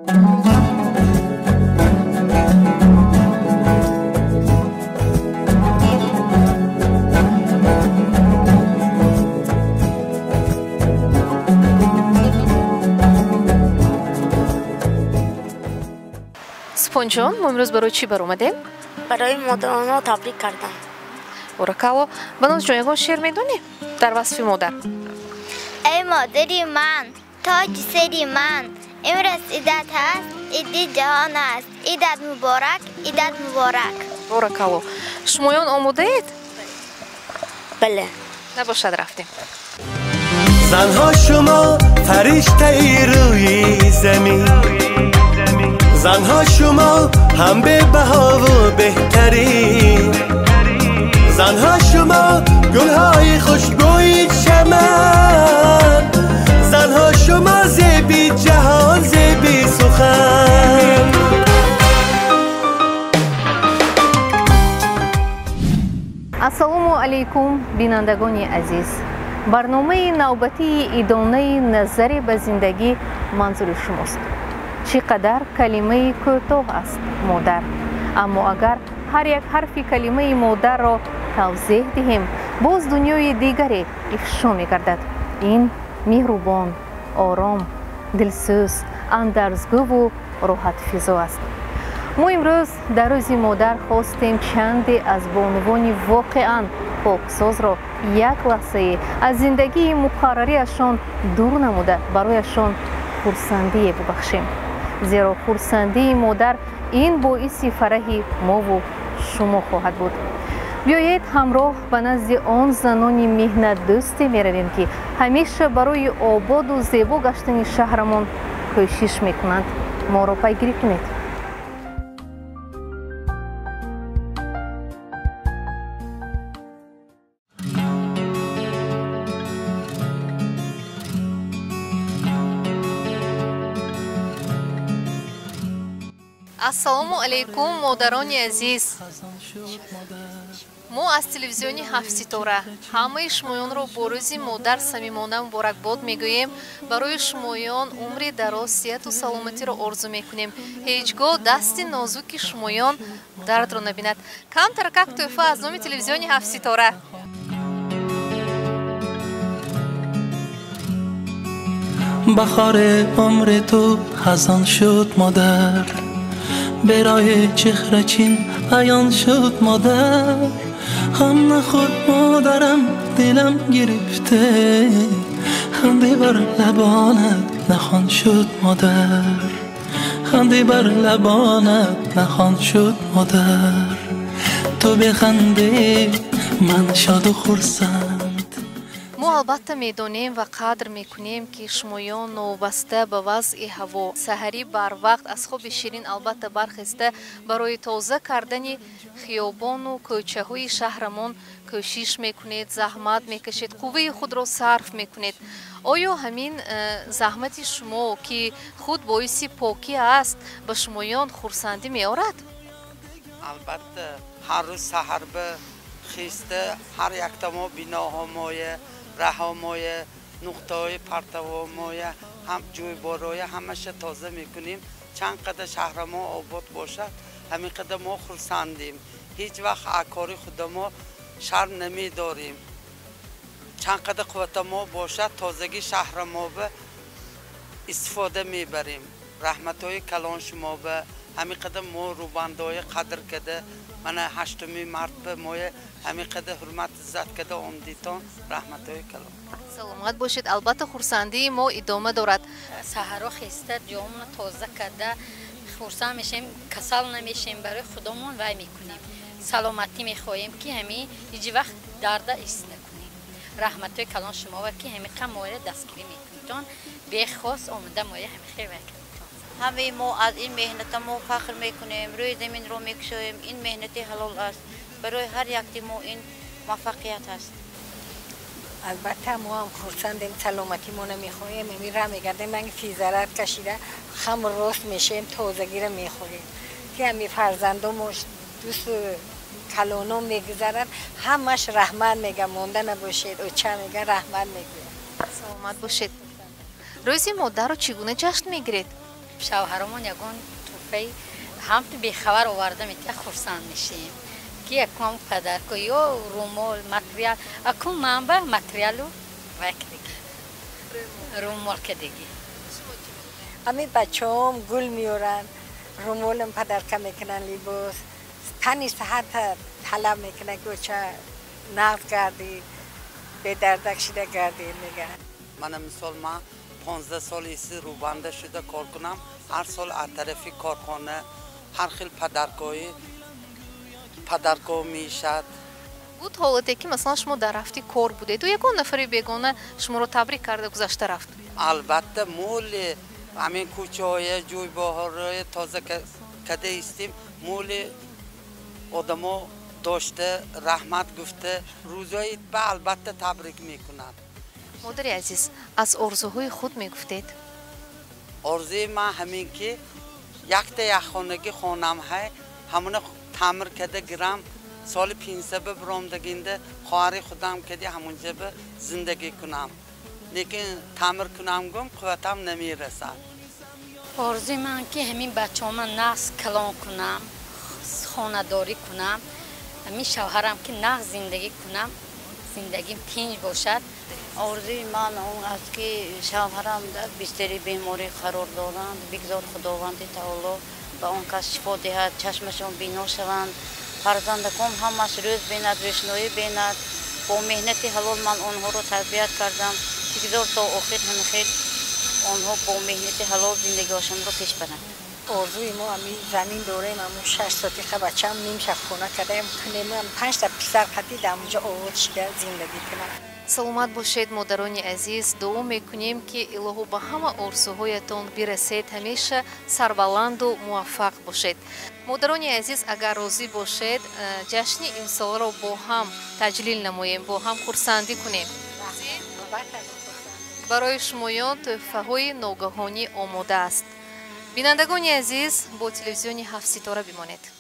سپانجان ما امروز برای چی برآمدیم؟ برای مادرانو تبریک کردم. برکاو بناز جان یگان شعر میدونی در وصف مادر. ای مادری من تاج سری من امروز عیدت هست عید جهان است عیدت مبارک عیدت مبارک. برکاو شمایان آماده اید؟ بله. نباشد رفتیم. زنها شما فرشته ای روی زمین، زنها شما هم به بها و بهترین، زنها شما گلهای خوشبوی چمن، زنها شما زیبی جهان زیبی سخن. السلام علیکم بینندگان عزیز، برنامه نوبتی ادامه نظر به زندگی منظور شماست. چقدر کلمه کوتاه است مادر، اما اگر هر یک حرف کلمه مادر را توضیح دهیم باز دنیای دیگری افشا می گردد. این مهربان، آرام، دلسوز، اندرزگو و راحت فضا است. ما امروز در روز مادر خواستیم چندی از بانوان واقعا پاکساز را یک لحظه از زندگی مقرریشان دور نموده برایشان خرسندی ببخشیم، زیرا خرسندی مادر این باعث فرح ما و شما خواهد بود. بیایید همراه به نزد آن زنانی مهنت دوستی می رویم که همیشه برای آباد و زیبا گشتن شهرمان کوشش می کنند. ما را پیگیری کنید. السلام علیکم مادران عزیز. ما از تلویزیون 7 ستاره همه شمایان را با روز مادر صمیمانه مبارکباد میگوییم. برای شمایان عمر دراز، صحت و سلامتی را آرزو میکنیم. هیچگاه دست نازک شمایان درد را نبیند. کمتر یک تحفه از نام تلویزیون 7 ستاره. بخار عمر تو خزان شد مادر، برای چهره چین عیان شد مادر. هم نخور مادرم دلم گرفته، خنده بر لبانت نخوان شد مادر، خنده بر لبانت نخوان شد مادر. تو بخنده من شاد و خرسند. ما البته میدونیم و قدر میکنیم که شمایان نوبسته به وضع هوا سحری بر وقت از خواب شیرین البته برخسته برای تازه کردن خیابان و کوچه های شهرمان کوشش میکنید، زحمت میکشید، قوه خود را صرف میکنید. آیا همین زحمت شما که خود باعث پاکی است به شمایان خرسندی میآورد؟ البته هر روز سحر به خیسته هر یک ما بیناها مایه رها مایه نقطه های پرتوا مایه هم جوی بارای همشه تازه میکنیم. چند قدر شهر ما آباد باشد همین قدر ما خرسندیم. هیچ وقت عکاری خود ما شرم نمی داریم. چند قدر قوت ما باشد تازگی شهر ما به استفاده میبریم. رحمت های کلان شما به همین قدر ما روبندهای قدر کده من هشتمی مرتبه مایه همین قدر حرمت عزت کده آمدیتان رحمت های کلام. سلامت باشید. البته خرسندی ما ادامه دارد. سحر خسته جامون تازه کرده خرسند میشیم، کسل نمیشیم، برای خودمون وای میکنیم. سلامتی میخواهیم که همین هیچ وقت درد ایست نکنیم. رحمت های کلام شما و که همین قم مورد دستگیری میکنید بخواست آمده مایه همین خیر وکر. همه ما از این مهنت ما فخر میکنیم، روی زمین رو میکشیم. این مهنت حلال است، برای هر یک ما این موفقیت است. البته ما هم خرسندیم، سلامتی ما نمیخواهیم، می را میگردیم من فی ضرر کشیده خم راست میشیم، تازگی را میخوریم که همی فرزندامش دوست کلانو میگذرن همش رحمت میگه مونده نباشید و چه میگه رحمت میگه. سلامت باشید. روز مادر رو چگونه جشن میگیرید؟ شوهرمون یگان توفی هم تو بیخبر آورده میتونه خورسان میشیم که یکم پدر که یا رومال متریال اکم منبع متریالو وکری رومال که دیگه امی بچه هم گل میورن رومالم پدر که میکنن لیباس تنی ساعت طلب میکنه که چه نقد کردی به دردک شده کردی میگن من مثال ما 15 سال ایسی روبنده شده کار کنم هر سال از طرفی کارخانه هر خیل پدرگاه میشد بود حالتی که مثلا شما در رفتی کار بودید و یکان نفری بیگانه شما رو تبریک کرده گذشته رفت البته مول همین کوچه های جوی بهار تازه کده ایستیم مول آدما داشته رحمت گفته روزایی به البته تبریک میکنند. مادری عزیز از آرزوهای خود میگفتید؟ آرزوی من همین که یک خانگی خانم های همون تعمیر کده گرم سال 500 برام دگینده خواهر خودم کدی همونجا به زندگی کنم لیکن تعمیر کنم گم قوتم نمیرسد. آرزوی من که همین بچه ها من نقص کلان کنم خانه داری کنم همین شوهرم که نقص زندگی کنم زندگیم تنج باشد. آرزوی من اون است که شوهرم در بستر بیماری قرار دارند بگذار خداوند تعالی به اون کس شفا دهد چشمشون بینا شوند فرزندکم همش روز بیند روشنایی بیند با مهنت حلال من آنها رو تربیت کردم بگذار تا آخر خیلی آنها با مهنت حلال زندگیشون رو پیش برند. آرزوی ما همین زمین دوره ما 6 ساعتی بچه هم نیم شب خونه کردیم کنیم 5 تا پسر قطعی در اونجا آورد شده زندگی کنم. سلامت باشید مادران عزیز دعا میکنیم که الهو به همه آرزوهایتان برسید همیشه سربلند و موفق باشید. مادران عزیز اگر راضی باشید جشن امسال را با هم تجلیل نماییم با هم خرسندی کنیم. برای شمایان تحفه های ناگهانی آماده است. بینندگان عزیز با تلویزیون 7 ستاره بمانید.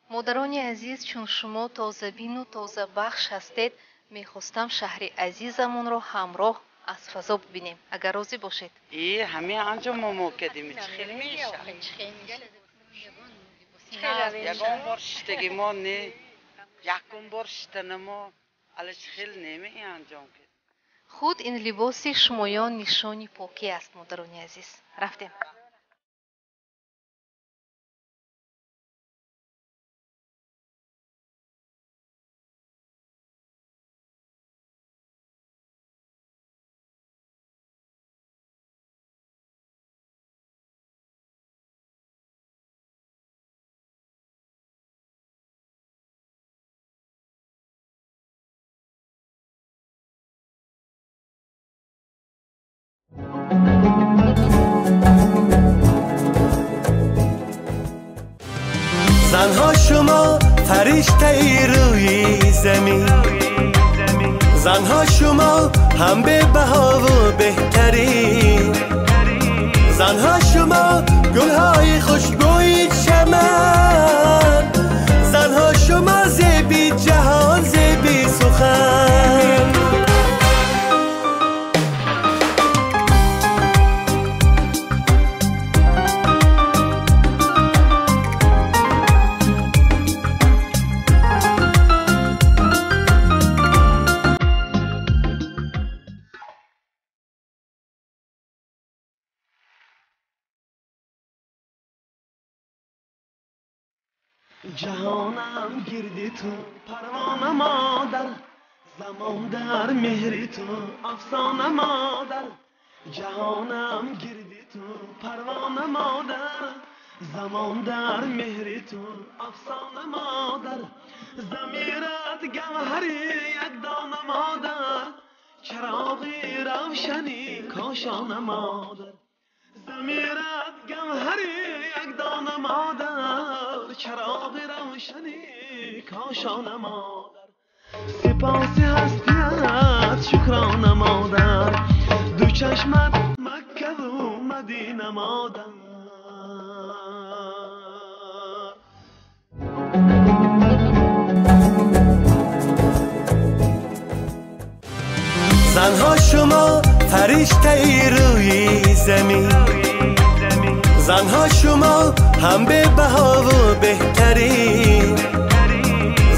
مادران عزیز چون شما تازه بین و تازه بخش هستید میخواستم شهر عزیزمون رو همراه از فضا ببینیم اگر راضی باشید. همین انجام ما کردیم خیلی میشه یکم بار شتگی ما نه یکم بار شتن ما الش خیلی نمی انجام کرد. خود این لباسی شمایان نشانی پاکی است مادران عزیز. رفتیم. زنها شما فرشته ای روی زمین زنها شما هم به بها و بهترین زنها شما گلهای خوشبوی چمن زنها شما زیبی جهان زیبی سخن جهانم گردی تو پروانه مادر زمان در مهر تو افسانه مادر جهانم گردی تو پروانه مادر زمان در مهر تو افسانه مادر ضمیرت گوهری یک دانه مادر چراغی روشنی کاشانه مادر ضمیرت گوهری یک دانه مادر چراغی روشنی کاشانه مادر سپاس هستیت شکرانه مادر دو چشمت مکه و مدینه مادر زنها شما فرشته ای روی زمین زنها شما هم به بها و بهترین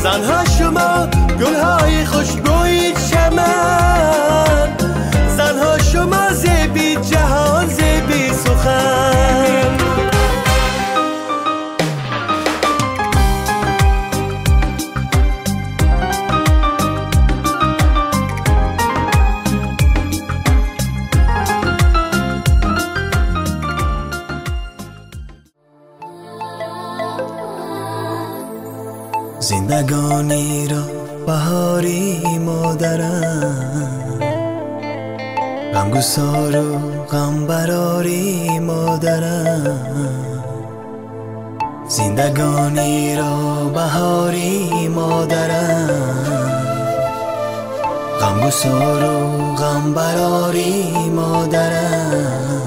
زنها شما گلهای خوشبوی چمن زنها شما زیبی جهان زیبی سخن زندگانی را بهاری مادرم غمگسار و غم براری مادرم زندگانی را بهاری مادرم غمگسار و غم براری مادرم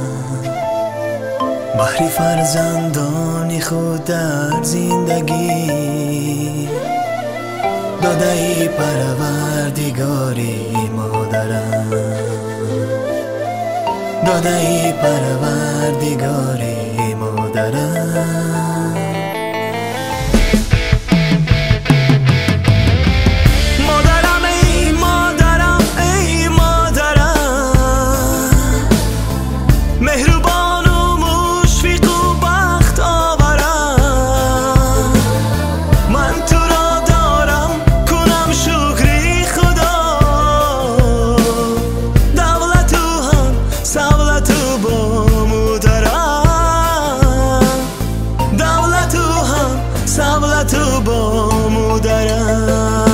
بحری فرزندان خود در زندگی داده ای پروردگاری مادرم داده ای پروردگاری مادرم مادرم ای مادرم ای مادرم مهربان و مشفق و بخت آورم من تو را دارم کنم شکری خدا دولت و هم سولت و بامو دارم دولت و هم سولت و بامو دارم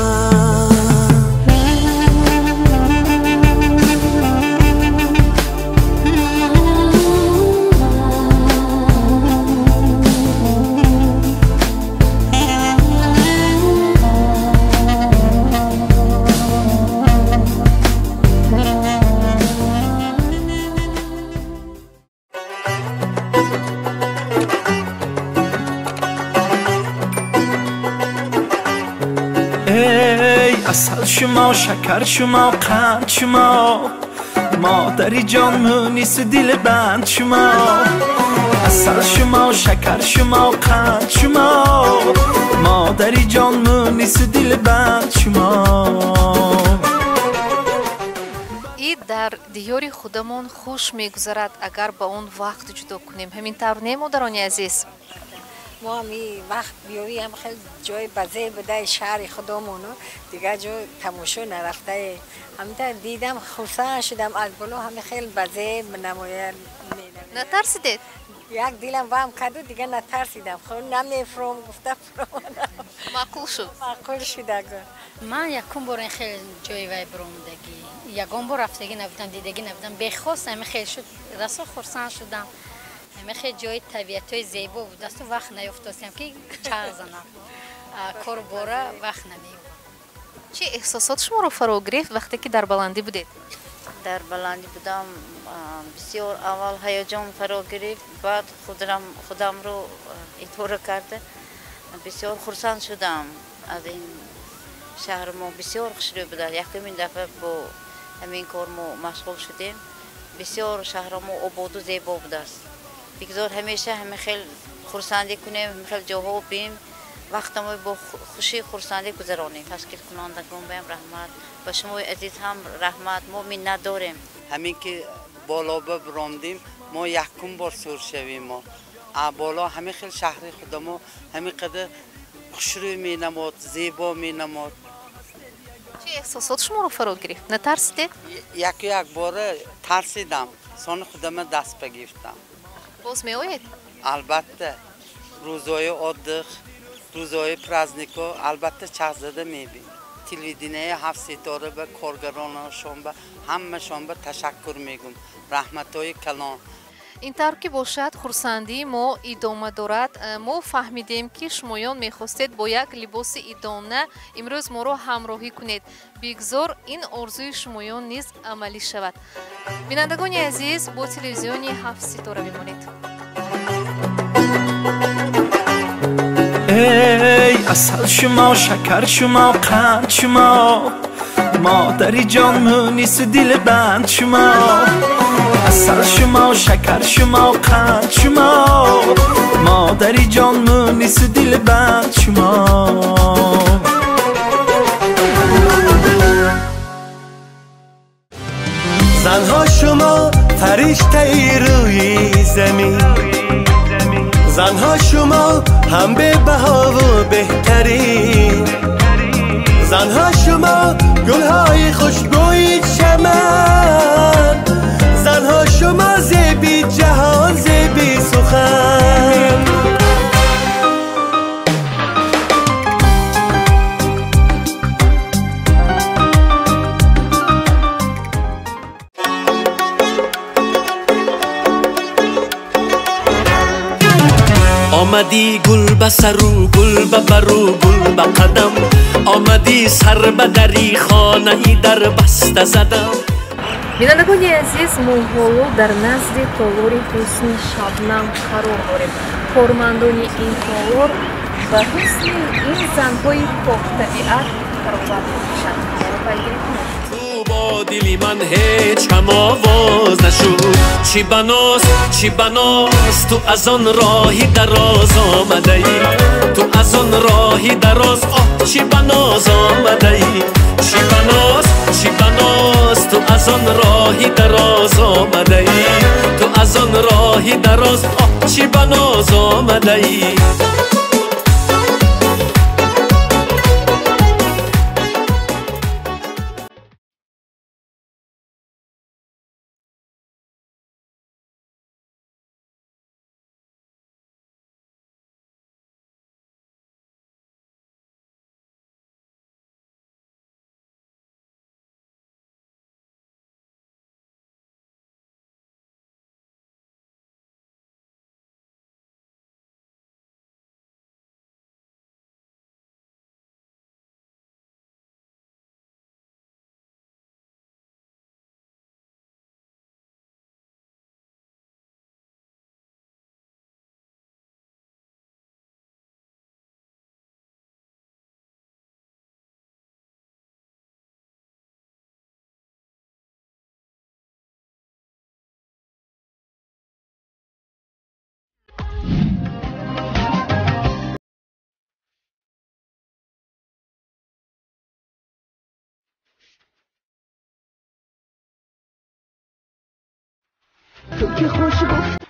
اصل شما شکر شما قند شما مادری جان مونیس دل بند شما اصل شما شکر شما قند شما مادری جان مونیس دل بند شما اید در دیاری خودمون خوش میگذرد اگر با اون وقت جدا کنیم همین طور نه مادران عزیز ما هم وقت بیاری هم خیلی جای بزه بده شهر خودمونو دیگه جای تماشا نرفته هم دیدم خرسان شدم از بالا همه خیلی بزه نمایه نترسیدید؟ یک دیلم وام کردو دیگه نترسیدم خب نمیفرم گفته فرم معقول شد معقول شد من یکم بار این خیلی جای وای برومدگی یکم بار رفتگی نبودم دیدگی نبودم بخواست همه خیلی شد رسا خرسان شدم همه خیلی جای طبیعتای زیبا بود دستو وقت نیفتاستیم که چهار زنم کار باره وقت نمیبود. چه احساسات شما رو فرا گرفت وقتی که در بلندی بودید؟ در بلندی بودم بسیار اول هیجان فرا گرفت بعد خودم رو اینطور کرده بسیار خرسند شدم از این شهر ما بسیار خوشرو بوده یکمین دفعه با همین کار ما مشغول شدیم بسیار شهر ما آباد و زیبا بوده است بگذار همیشه همه خیلی خرسندی کنیم همه خیلی جاها بیم وقت ما با خوشی خرسندی گذرانیم تشکیل کنندگان بهم رحمت و شما عزیز هم رحمت ما منت داریم همین که بالا براندیم ما یکم بار سور شویم ما بالا همه خیلی شهر خودمو همین قدر خوشرو می نماد زیبا می نماد. چه احساسات شما رو فرا گرفت؟ نترسیدید؟ یک باره ترسیدم، سان خودم دست بگیفتم. باز می آید؟ البته روزای عادق، روزای پرازنیکو البته چغزده میبین. تلویزیونه 7 ستاره به کارگرانشون به همه‌شون به تشکر میگم. رحمتای کلان. اینطور که باشد خرسندی ما ادامه دارد. ما فهمیدیم که شمایان میخواستید با یک لباس ادانه امروز ما را همراهی کنید. بگذار این آرزوی شمایان نیز عملی شود. بینندگان عزیز با تلویزیون 7 ستاره بمانید. ای اصل شما، شکر شما، قند شما، مادری جان مونیس دل بند شما. اصل شما، شکر شما، قند شما، مادری جان مونیس دل بند شما. زنها شما فرشته ای روی زمین، زنها شما هم به بها و بهترین، زنها شما گلهای خوشبوی چمن، زنها شما زیبی جهان زیبی سخن. آمدی گل به سرو، گل به برو، گل به قدم، آمدی سر به دری خانه ای در بسته زدم. بینندگان عزیز، ما حالا در نزد تالار حسن شبنم قرار داریم. کارمندان این تالار به حسن این زنهای پاک طبیعت تراوت میشن. تو با دلی من هیچ هم آواز نشد، چی بناست تو از آن راهی دراز آمده ای، تو از آن راهی دراز چی بناز آمده ای، چی بناست تو از آن راهی دراز آمده ای، تو از آن راهی دراز چی بناز آمده ای. تو که خوش گفت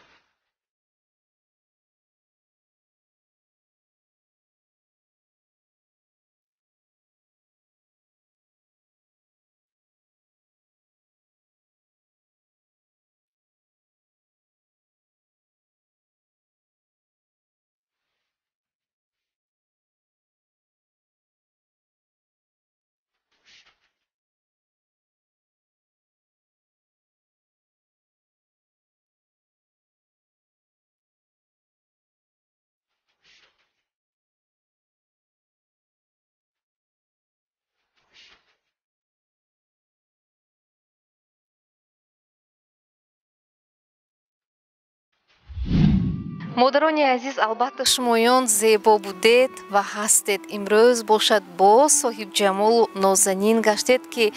مادران عزیز، البته شمایان زیبا بودید و هستید. امروز باشد با صاحب جمال و نازنین گشتید که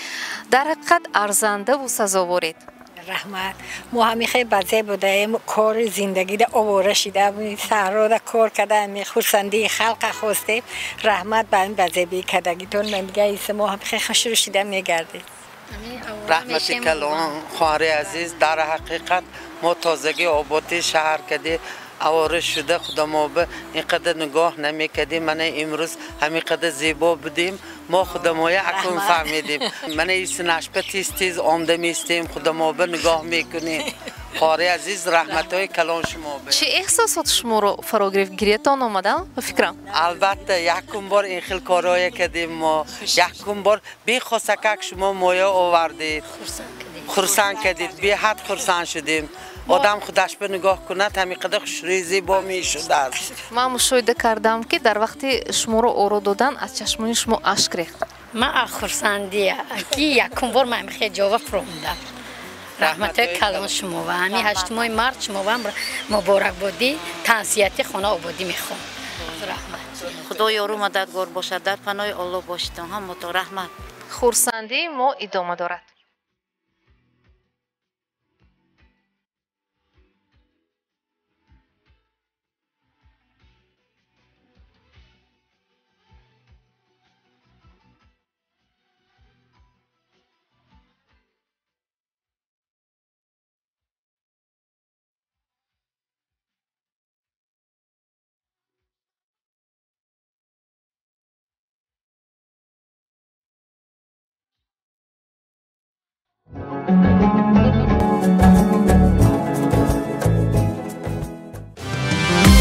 در حقیقت ارزنده و سزاوارید. رحمت ما همیشه بزه بوده کار زندگی ده آواره شده سهرا ده کار کرده خورسندی خلق خواسته رحمت به این بزه بی کدگیتون من دیگه ایسه ما همیشه خوش رو شده میگرده. رحمت کلان خواهر عزیز، در حقیقت ما تازگی آبادی شهر کردیم آواره شده، خدا ما به اینقدر نگاه نمی کردیم. من امروز همینقدر زیبا بودیم ما خودمایه اکنون فهمیدیم من ایست نشبه تیز آمده میستیم خودما به نگاه میکنیم قاری عزیز رحمت های کلان شما به چه احساسات شما رو فرا گرفت؟ گریتان آمده به فکرم؟ البته یکم بار این خیل کارهای کردیم ما یکم بار بی خواستکک شما مایه آوردید خرسان کردید بی حد خرسان شدیم آدم خودش به نگاه کنه همیقدر خوشریزی با می شده است. من مشاهده کردم که در وقتی شما رو آرو دادن از چشمان شما اشک ریخت. من خرسندیه که یکم بار من خیلی جواب فروندم. رحمت کلان شما و همین 8 ماه مارچ شما و مبارک بودی تنسیتی خانه آبادی میخوام. رحمت. خدا یارو مددگار باشد در پناه الله باشید هم تو رحمت. خرسندی ما ادامه دارد.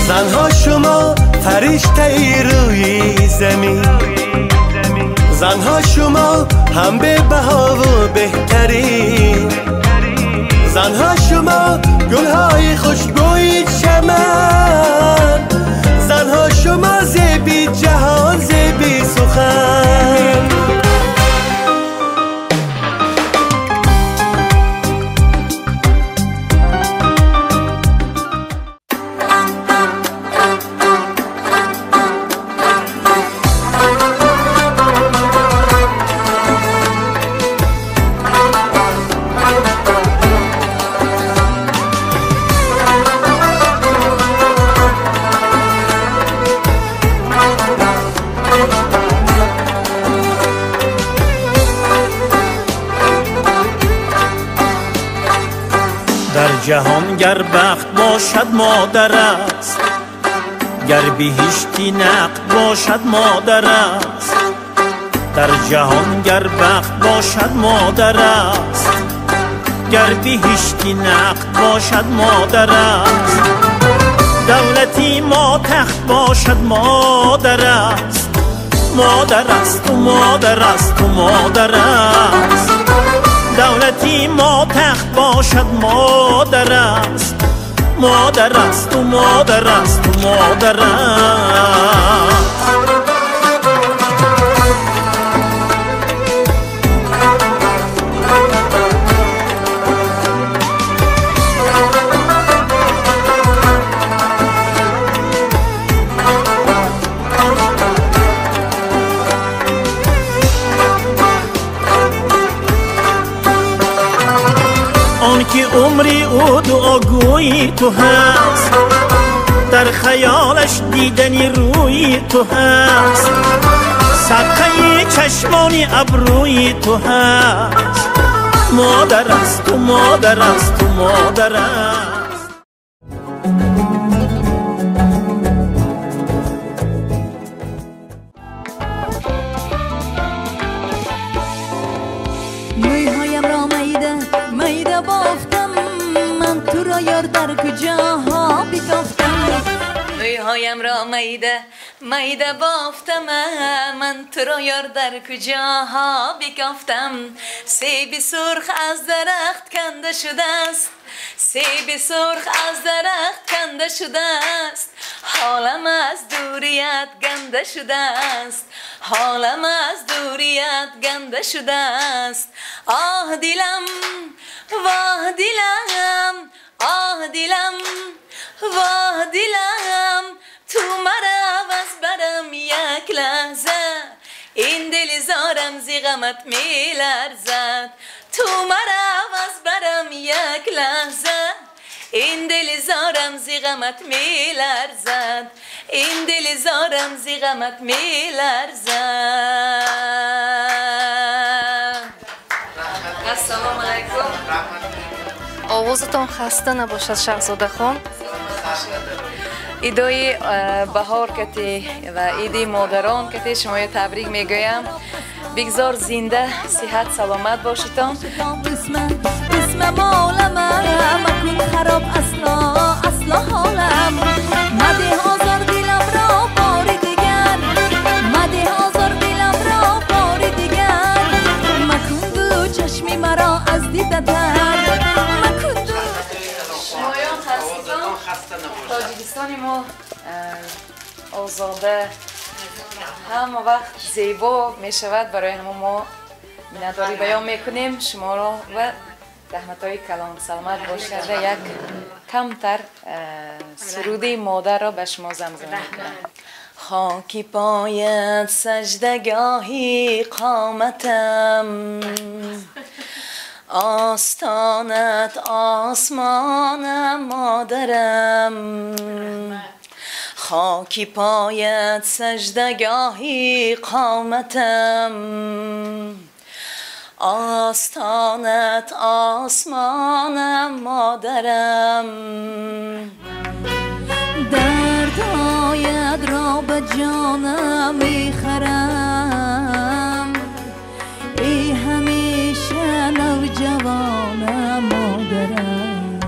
زنها شما فرشته ای روی زمین زنها شما هم به بها و بهترین زنها شما گلهای خوشبوی چمن زنها شما زیبی جهان زیبی سخن جهان گر بخت باشد مادر است گر بهشتی نقد باشد مادر است در جهان گر بخت باشد مادر است گر بهشتی نقد باشد مادر است دولتی ما تخت باشد مادر است مادر است و مادر است و مادر است دولتی ما تخت باشد مادر است مادر است و مادر است و مادر است که عمری او دعاگوی تو هست در خیالش دیدنی روی تو هست صدقه چشمانی ابروی تو هست مادر است و مادر است و مادر است در کجاها بگفتم مویهایم را میده بافتم من تو را یار در کجاها بگفتم سیب سرخ از درخت کنده شده است سیب سرخ از درخت کنده شده است حالم از دوریت گنده شده است حالم از دوریت گنده شده است آه دیلم واه دیلم آه دیلم واه دیلم تو مرا از برم یک لحظه این دل زارم زی غمت می لرزد تو مرا از برم یک لحظه این دل زارم زی غمت می لرزد این دل زارم زی غمت می لرزد. السلام علیکم. آوازتان خسته نباشد شهزاده خان. ایدای بهار کتی و ایدی مادران کتی شما تبریک میگویم بگذار زنده صحت سلامت باشیتان. اسم مالم مکن خراب اصلا حالم مده آزار دلم را بار دیگر مده آزار دلم را بار دیگر مکن دو چشمی مرا از دیدتر مکن دو شمایان تاجیکستان ما آزاده همه وقت زیبا می شود. برای همه ما مینتواری بیان میکنیم شما را و رحمتهای کلام سلامت باشد. یک کمتر سرودی مادر را به شما زمزمه میکنم. خاکی پایت سجدگاهی قامتم آستانت آسمانم مادرم خاکی پایت سجدگاهی قامتم آستانت آسمانم مادرم دردهایت را به جانم میخرم ای همیشه نوجوانم مادرم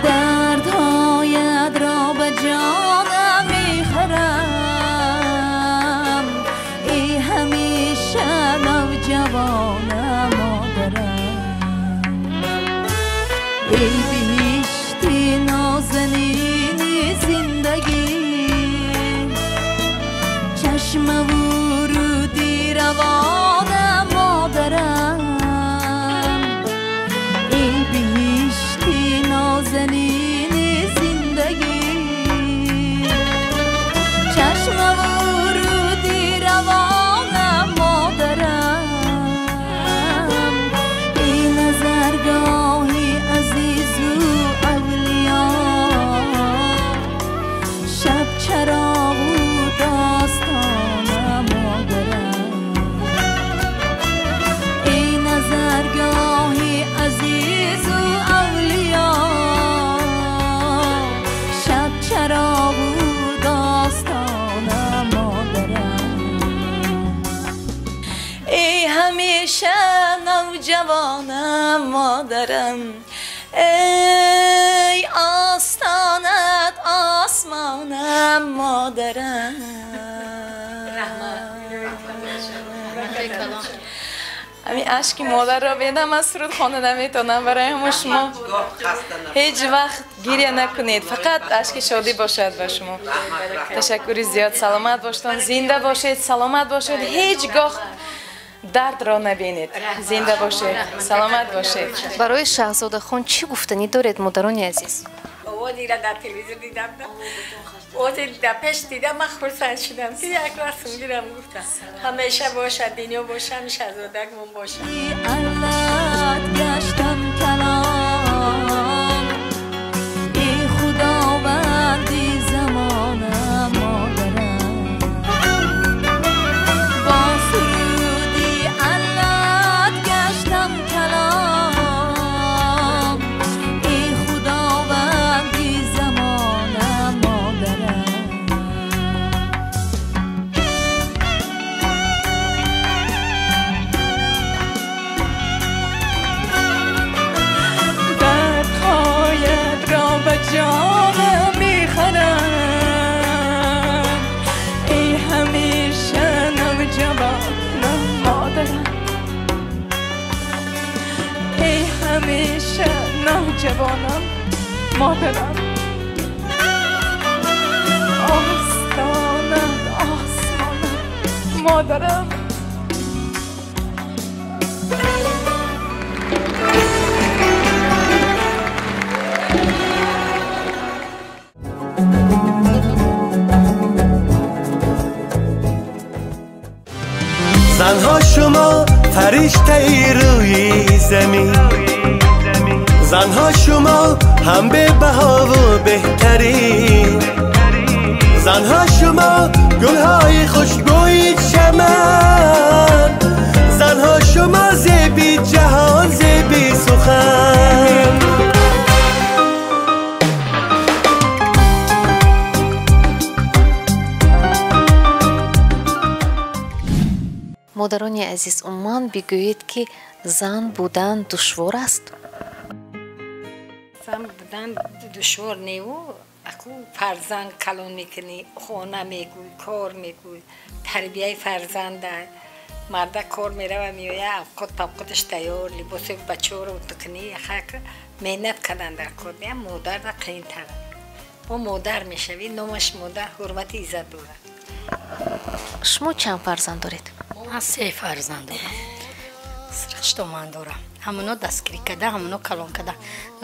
دردهایت را به جانم میخرم ای همیشه نوجوانم مادرم ای بهشتی نازنین زندگی چشم ورودی روانم مادرم ای بهشتی نازنین زندگی چشم ورودی روانم مادرم ای نظرگاهی عزیز و اولیا شب چراغ و داستانم مادرم ای نظرگاهی عزیز و اولیا شب چراغ و داستانم مادرم ای همیشه نوجوانم مادرم ای آستانت آسمانم مادرم همین عشق مادر را بیدم از سرود خانه نمیتونم. برای همه شما هیچ وقت گریه نکنید، فقط عشق شادی باشد به شما. تشکری زیاد. سلامت باشید، زنده باشید، سلامت باشید، هیچگاه درد را نبینید. زنده باشید، سلامت باشید. برای شاهزاده خان چی گفتنی دارید مادران عزیز؟ آوازی را در تلویزیون دیدم، آوازی در پیش دیدم، من خرسند شدم که یک راست میگیرم گفتم همیشه باشد، دنیا باشه، همیشه شاهزادگمون باشه. علت گشتم کلام ای خداوندی زمانم مادرم با سرودی علت گشتم کلام ای خداوندی زمانم مادرم جانم میخرم ای همیشه نوجوانم مادرم ای همیشه نوجوانم مادرم آستانم آسمانم مادرم زنها شما فرشته ای روی زمین زنها شما هم به بها و بهترین زنها شما گلهای خوشبوی چمن زنها شما زیبی جهان زیبی سخن азиз, умуман бигӯед, ки зан будан душвор аст? зан будан душвор неву, аку фарзанд калон мекунӣ, хона мегӯй, кор мегӯй, тарбияи фарзанда. Марда кор мерава меоя, авқот павқоташ тайёр, либоси бачаҳоро утуқнӣ, хак меҳнат кардан дар кор. Модар қиинтар. мо модар мешавӣ, номаш модар ҳурмати иззат дорад. шумо чанд фарзанд доред? ман 3 фарзанд дорам. сирхштоман дорам. ҳамуно дастгирӣ када, ҳамуно калон када.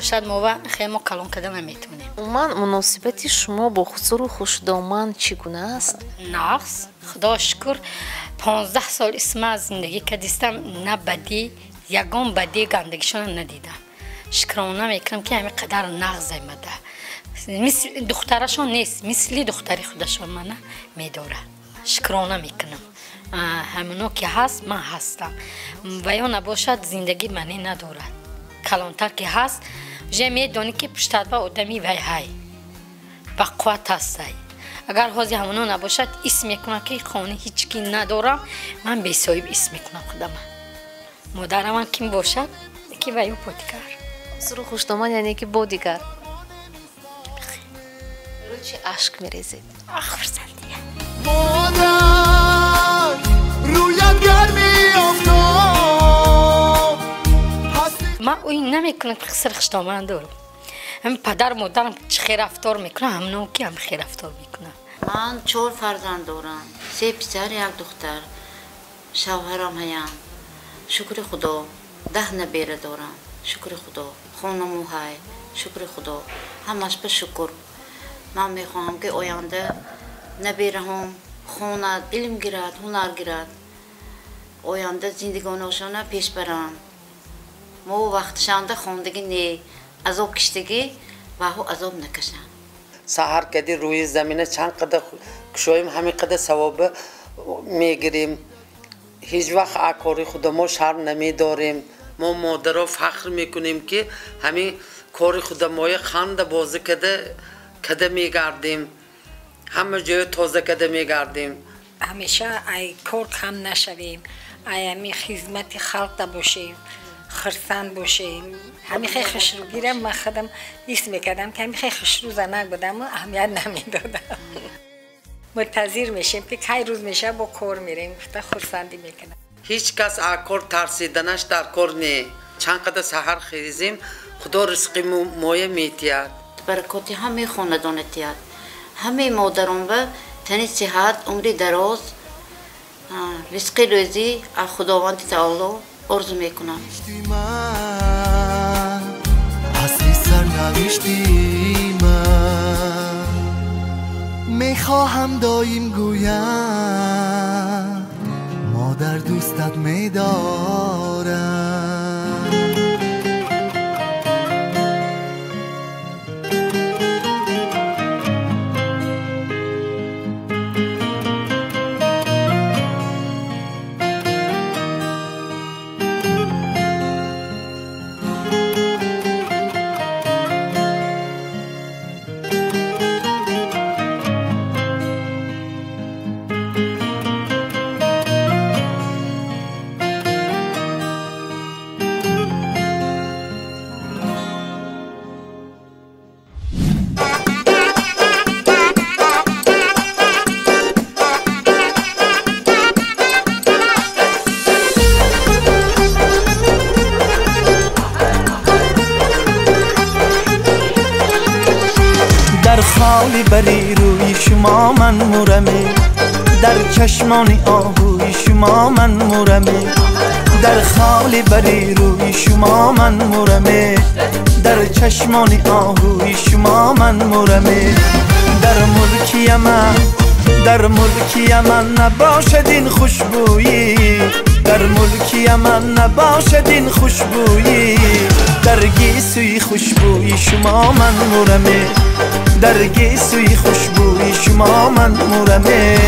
шояд мова хемо калон када наметавонем. умуман муносибати шумо бо хусру хушдоман чӣ гуна аст? нақс, худо шукр 15 сол исма зиндагӣ кардистам, на бадӣ, ягон бадӣ гандагишона надидам. шукрона мекунам, ки ҳамин қадар нағз омада. духтарашон нест, мисли духтари худашон мана медора. шукрона мекунам. ҳамино ки ҳаст, ман ҳастам. ва ё набошад, зиндагӣ маънӣ надорад. калонтар ки ҳаст, уже медонӣ ки пуштадба одами вай ҳай. ба қувват ҳастай. агар ҳозир ҳамино набошад, ис мекунам ки хони ҳеҷ ки надорам, ман бесоҳиб ис мекунам худама. модарамам ким бошад, ки ва ё бодигар. хусру хушдоман яъне ки бодигар. чӣ ашк мерезед? хурсандия. مادر رویت گرمی آفتاب من اوی نمیکنم که سرخشتامن دارم. هم پدر مادرم چه خیر رفتار میکنم، همونو که هم خیر رفتار میکنم. من 4 فرزند دارم، 3 پسر 1 دختر. شوهرم هستم. شکر خدا. 10 نبیره دارم. شکر خدا. خانمو های. شکر خدا. همش به شکر. من میخوام که آینده نبیره هم خوند، علم گیرد، هنر گیرد. آینده زندگانشان پیش برن. ما وقتشانده خوندگی نه، عذاب کشتگی و هو عذاب نکشن. سحر کدی روی زمینه چند قدر کشویم همین قدر ثواب میگیریم. هیچ وقت کاری خود ما شرم نمیداریم. ما مادرها فخر میکنیم که همین کاری خود ما خنده بازی کده میگردیم. همه جای تازه کده میگردیم. همیشه ای کار کم نشویم، ای همی خدمت خلق باشیم، خرسند باشیم. همی خیلی خشروگیرم، من خودم ایست میکردم که همی خیلی خشرو زنک بودم و اهمیت نمیدادم. منتظر میشیم که کی روز میشه با کار میریم، خرسندی میکنم. هیچ کس کار ترسیدنش در کار نه. چند قدر سحر خیزیم، خدا رزق مایه میتید. برکاتی همه خاندانتیت. همه مادران و تنی صحت، عمری دراز، رزق روزی از خداوند تعالی آرزو میکنم. اصلی سرنوشتی من میخواهم دایم گویم مادر دوستت میدارم. بری روی شما من مورمه، در چشمان آهوی شما من مورمه. در خالی بری روی شما من مورمه، در چشمان آهوی شما من مورمه. در ملکی من نباشد این خوشبویی، در ملکی من نباشد این خوشبویی. در گیسوی خوشبویی شما من مورمه، در گیسوی خوشبویی شما من مورمه.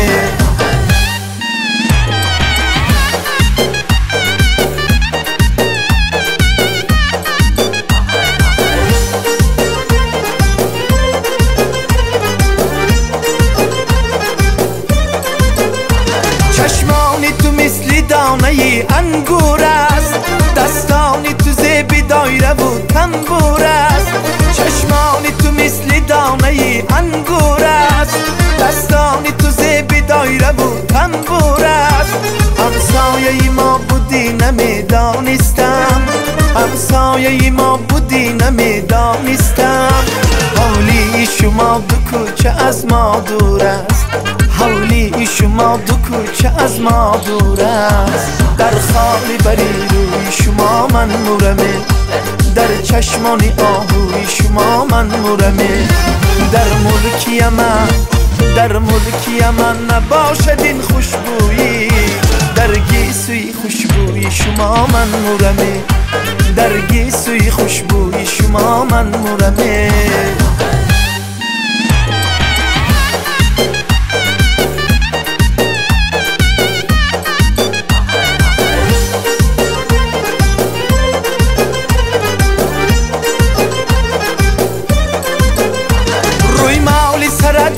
چشمانی تو مثل دانه انبور است چشمانی تو مثل دانه انگور است دستانی تو زیب دایره و تنبور است همسایه ما بودی نمیدانستم همسایه ما بودی نمیدانستم حولی شما دو کوچه از ما دور است حولی شما دو کوچه از ما دور است در خالی بری روی شما من مورمه در چشمانی آهوی شما من مورمه در ملکی من نباشد این خوشبویی در گیسوی خوشبوی شما من مورمه در گیسوی خوشبوی شما من مورمه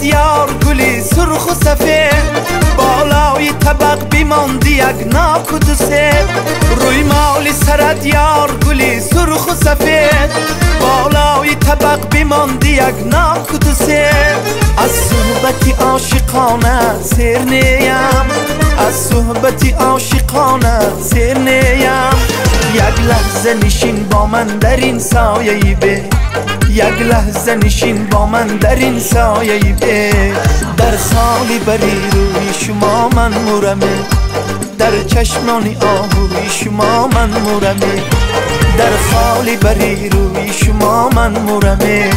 یار گلی سرخ و سفید بالای طبق بیماندی یک ناک و دو سید روی مالی سرد یار گلی سرخ و سفید بالای طبق بیماندی یک ناک و دو سید از صحبتی عاشقانه سیر نیم از صحبتی عاشقانه سیر نیم یک لحظه نشین با من در این سایه به یک لحظه نشین با من در این سایه به در خالی بری روی شما من مورمه در چشمانی آهوی شما من مورمه در خالی بری روی شما من مورمه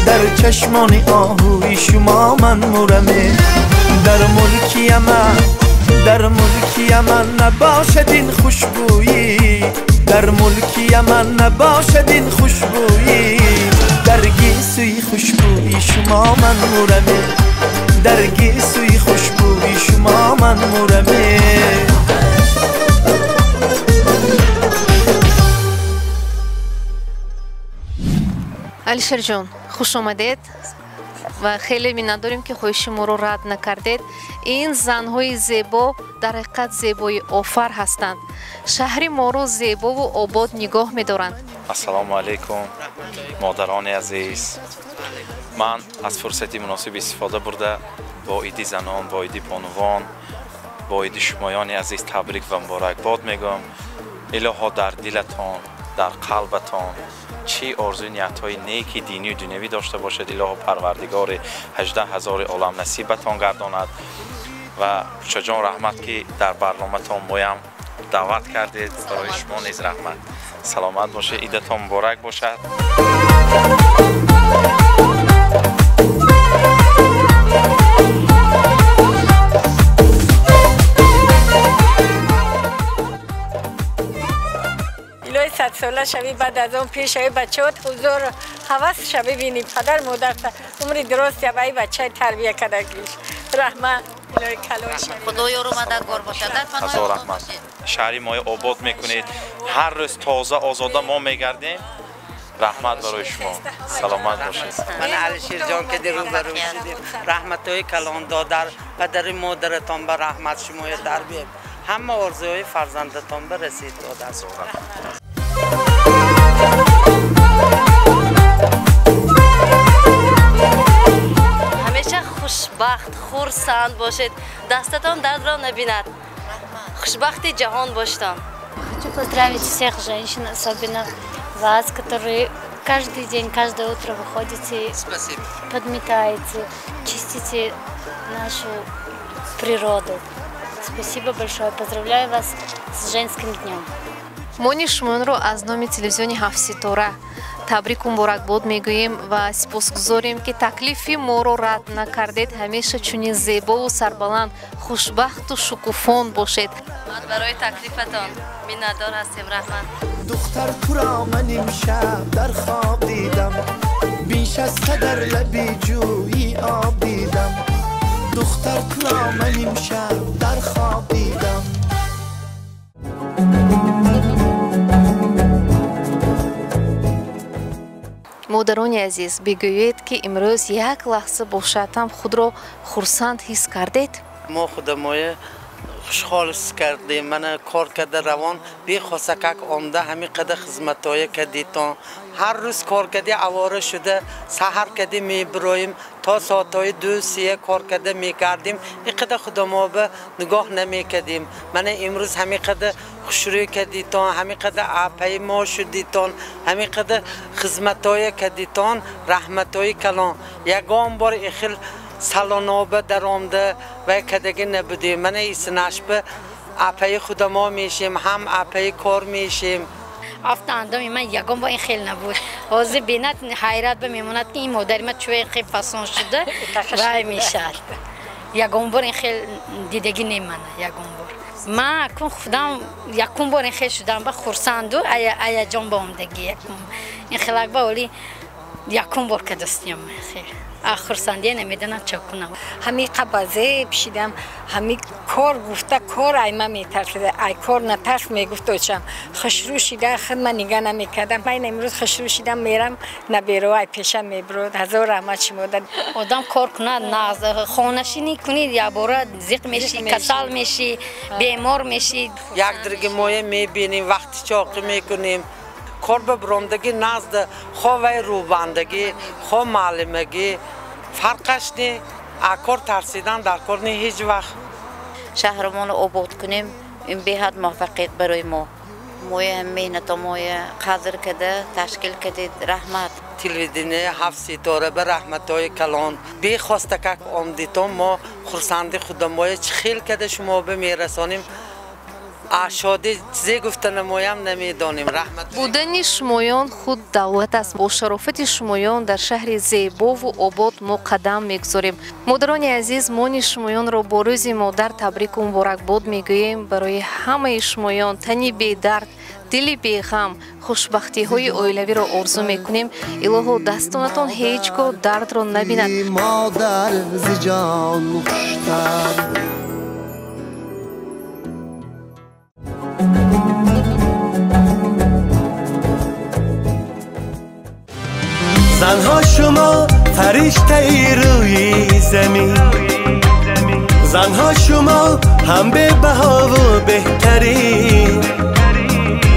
در چشمانی آهوی شما من مورمه در ملکی من نباشد این خوشبویی در ملکی من نباشد این خوشبویی در گیسوی خوشبوی شما من مورمه در گیسوی خوشبوی شما من مورمه алишер ҷон хуш омадед ва хеле миннат дорем ки хоҳиши моро рад накардед ин занҳои зебо дар ҳақиқат зебои офар ҳастанд шаҳри моро зебову обод нигоҳ медоранд ассалому алайкум модарони азиз ман аз фурсати муносиб истифода бурда бо иди занон бо иди бонувон бо иди шумоёни азиз табрик ва муборакбод мегӯям илоҳо дар дилатон дар қалбатон چی آرزوی نیت‌های نیکی دینی و دنیوی داشته باشد الهی پروردگار 18,000 عالم نصیبتان گرداند و پوچا جان رحمت که در برنامه‌تان مویم دعوت کردید برای شما نیز رحمت سلامت باشه عیدتان مبارک باشد الهی 100 ساله شوی بعد از اون پیش شوی بچه‌ات حضور حواس شوی بینی پدر مادر عمری درست یا بای بچه تربیت کردگیش رحمت الهی کلاه شوی خدا یارو مددگار باشد در خدا رحمت شهری ما آباد میکنید هر روز تازه آزاده ما میگردیم رحمت برای شما سلامت باشید من علشیر جان که دیروز برای شدیم رحمت های کلاندا در پدر مادرتان به رحمت شما تربیت همه آرزوهای فرزندتان برسید داده است همیشه خوشبخت خورسند باشید دستتان درد را набинад خوشبختی جهان башедан Хочу поздравить всех женщин, особенно вас, которые каждый день, каждое утро выходите, подметаете, чистите нашу природу. Спасибо большое. Поздравляю вас с женским днем. мони шумонро аз номи телевизиони ҳафтситора табрику муборакбод мегӯем ва сипосгузорем ки таклифи моро рад накардед ҳамеша чунин зебову сарбаланд хушбахту шукуфон бошед барои таклифатон миннатдор ҳастем раҳмат دختر تو را من امشب در خواب دیدم بیش از قدر لبی جویی آب دیدم دختر تو را من امشب در خواب دیدم модарони азиз бигӯед ки имрӯз як лаҳза бошад ҳам худро хурсанд ҳис кардед мо худамоя خوشحال کردیم من کار کرده روان بی خواستک آمده همین قدر خدمتای کردیتان هر روز کار کردی عواره شده سحر کردی میبرویم تا ساعتای 2-3 کار کرده میکردیم این قدر خدا ما به نگاه نمیکردیم من امروز همین قدر خوشروی کردیتان همین قدر اپای ما شدیتان همین قدر خدمتای کردیتان رحمتای کلان یگان بار اخیل سالانابه در آمده و کدگی نبودیم من ایسنش به اپای خدا ما میشیم هم اپای کار میشیم افت اندام من یگان با این خیلی نبود حاضر بینت حیرت به میموند که این مادری من چوه خیلی فسان شده و میشد یگان بار این خیلی دیدگی نیمانه یگان بار من کن خودم یکون بار این خیلی شدم با خورسندو ایا جان با آمدگی این خیلی با ولی یکون بار که دستیم خیلی خورسندی نمیدونم چه کنم همین قبضه پشیدم همین کار گفته کار ایما میترسیده ای کار نترس میگفتم خشرو شیده خود من نگاه نمیکردم من امروز خشرو شیدم میرم نبیرو ای پیشم میبرود هزار رحمت شما داد آدم کار کنه نه خانشینی کنید یا بورا زیق میشی کسل میشی بیمار میشی یک درگی مایه میبینیم وقتی چاقی میکنیم کار به برامدگی نزد خواه روبندگی خواه معلمگی فرقش نی اکار ترسیدن در کار نی هیچ وقت شهرمان رو آباد کنیم این به حد موفقیت برای ما موی مهنت موی قدر کده تشکیل کدید رحمت تلویزیون 7 ستاره به رحمت های کلان بی خواسته که آمدیتون ما خورسندی خدا مایه خیل کده شما به میرسانیم شادی چیزی گفته نمایم نمیدانیم رحمت بودن شمایان خود دولت است با شرافت شمایان در شهر زیبا و آباد ما قدم میگذاریم مادران عزیز ما شمایان را با روز مادر تبریک و مبارکباد میگوییم برای همه شمایان تنی بی درد دلی بی غم خوشبختی های اویلوی را آرزو میکنیم الهو دستانتان هیچگاه درد را نبیند مادر ز جان خوشتر زنها شما فرشته ای روی زمین زنها شما هم به بها و بهترین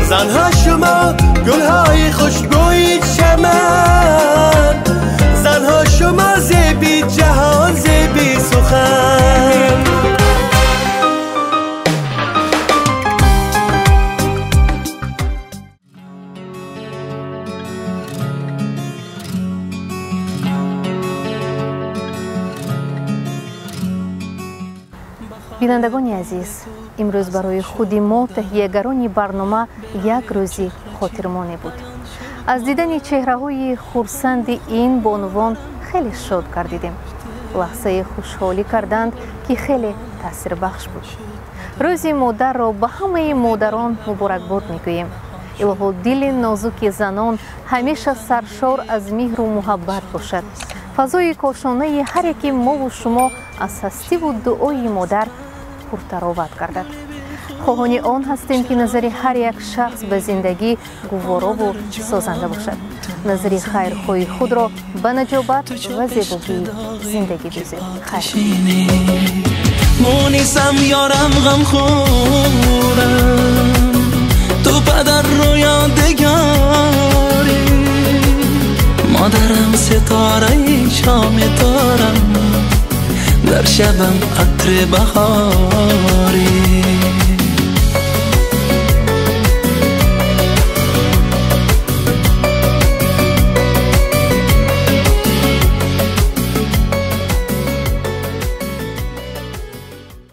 زنها شما گلهای خوشبوی چمن زنها شما زیبی جهان زیبی سخن بینندگان عزیز امروز برای خودی ما تهیه‌گران برنامه یک روزی خاطرمانی بود از دیدن چهره‌های خرسند این بانوان خیلی شاد گردیدیم لحظه خوشحالی کردند که خیلی تاثیر بخش بود روز مادر را به همه مادران مبارکباد میگوییم الهو دل نازک زنان همیشه سرشار از مهر و محبت باشد فضای کاشانه هر یکی ما و شما از هستی و دعای مادر پرتراوت گردد خواهان آن هستیم که نظر هر یک شخص به زندگی گوارا و سازنده باشد نظر خیرخواهی خود را به نجابت و زیبایی زندگی دوزید خیر مونیسم یارم غم خورم تو پدر رو یادگاری مادرم ستاره شام دارم در شبم عطر بهاری